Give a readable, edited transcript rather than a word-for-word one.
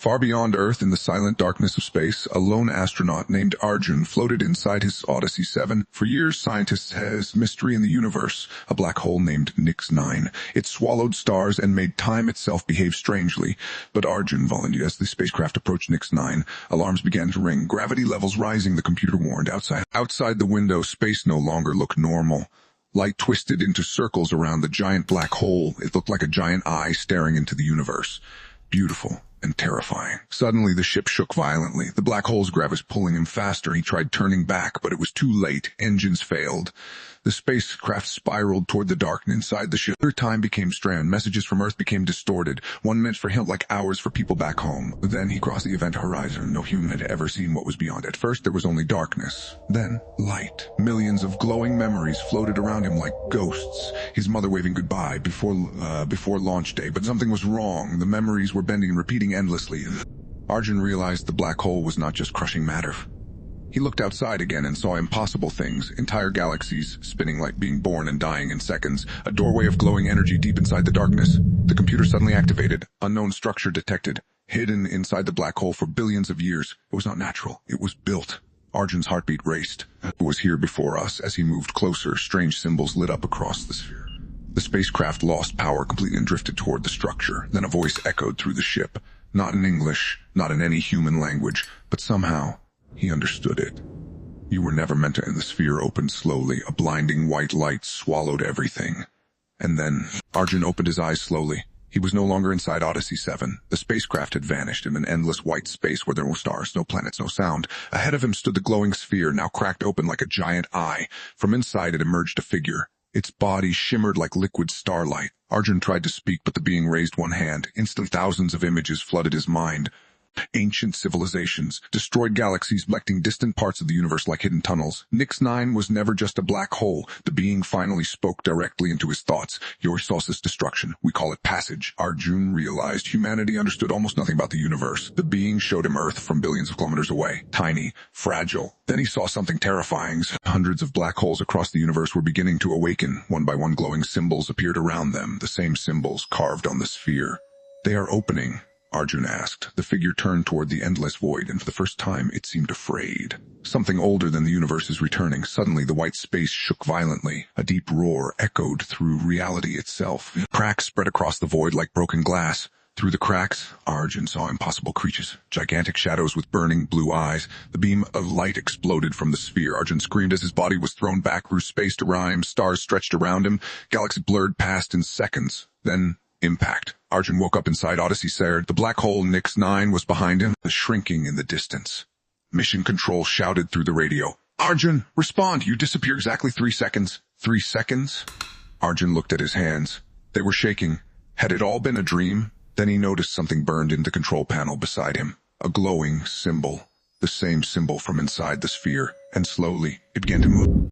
Far beyond Earth, in the silent darkness of space, a lone astronaut named Arjun floated inside his Odyssey 7. For years, scientists has mystery in the universe, a black hole named NYX-9. It swallowed stars and made time itself behave strangely. But Arjun volunteered. As the spacecraft approached NYX-9, alarms began to ring, gravity levels rising, the computer warned. Outside the window, space no longer looked normal. Light twisted into circles around the giant black hole. It looked like a giant eye staring into the universe. Beautiful and terrifying. Suddenly, the ship shook violently. The black hole's gravity was pulling him faster. He tried turning back, but it was too late. Engines failed. The spacecraft spiraled toward the darkness inside the ship. Time became strained. Messages from Earth became distorted. 1 minute for him, like hours for people back home. Then he crossed the event horizon. No human had ever seen what was beyond. At first, there was only darkness. Then, light. Millions of glowing memories floated around him like ghosts. His mother waving goodbye before launch day. But something was wrong. The memories were bending and repeating endlessly. Arjun realized the black hole was not just crushing matter. He looked outside again and saw impossible things, entire galaxies spinning like being born and dying in seconds, a doorway of glowing energy deep inside the darkness. The computer suddenly activated, unknown structure detected, hidden inside the black hole for billions of years. It was not natural, it was built. Arjun's heartbeat raced. It was here before us. As he moved closer, strange symbols lit up across the sphere. The spacecraft lost power completely and drifted toward the structure. Then a voice echoed through the ship, not in English, not in any human language, but somehow he understood it. You were never meant to. And the sphere opened slowly. A blinding white light swallowed everything. And then Arjun opened his eyes slowly. He was no longer inside Odyssey 7. The spacecraft had vanished in an endless white space where there were no stars, no planets, no sound. Ahead of him stood the glowing sphere, now cracked open like a giant eye. From inside it emerged a figure. Its body shimmered like liquid starlight. Arjun tried to speak, but the being raised one hand. Instantly, thousands of images flooded his mind. Ancient civilizations, destroyed galaxies reflecting distant parts of the universe like hidden tunnels. NYX-9 was never just a black hole. The being finally spoke directly into his thoughts. Your source's destruction. We call it passage. Arjun realized humanity understood almost nothing about the universe. The being showed him Earth from billions of kilometers away. Tiny, fragile. Then he saw something terrifying. Hundreds of black holes across the universe were beginning to awaken. One by one glowing symbols appeared around them, the same symbols carved on the sphere. They are opening, Arjun asked. The figure turned toward the endless void, and for the first time it seemed afraid. Something older than the universe is returning. Suddenly the white space shook violently. A deep roar echoed through reality itself. Cracks spread across the void like broken glass. Through the cracks, Arjun saw impossible creatures, gigantic shadows with burning blue eyes. The beam of light exploded from the sphere. Arjun screamed as his body was thrown back through space to rhyme. Stars stretched around him. Galaxies blurred past in seconds. Then impact. Arjun woke up inside Odyssey 7. The black hole NYX-9 was behind him, shrinking in the distance. Mission Control shouted through the radio. Arjun, respond! You disappear exactly 3 seconds. 3 seconds? Arjun looked at his hands. They were shaking. Had it all been a dream? Then he noticed something burned in the control panel beside him. A glowing symbol. The same symbol from inside the sphere. And slowly, it began to move.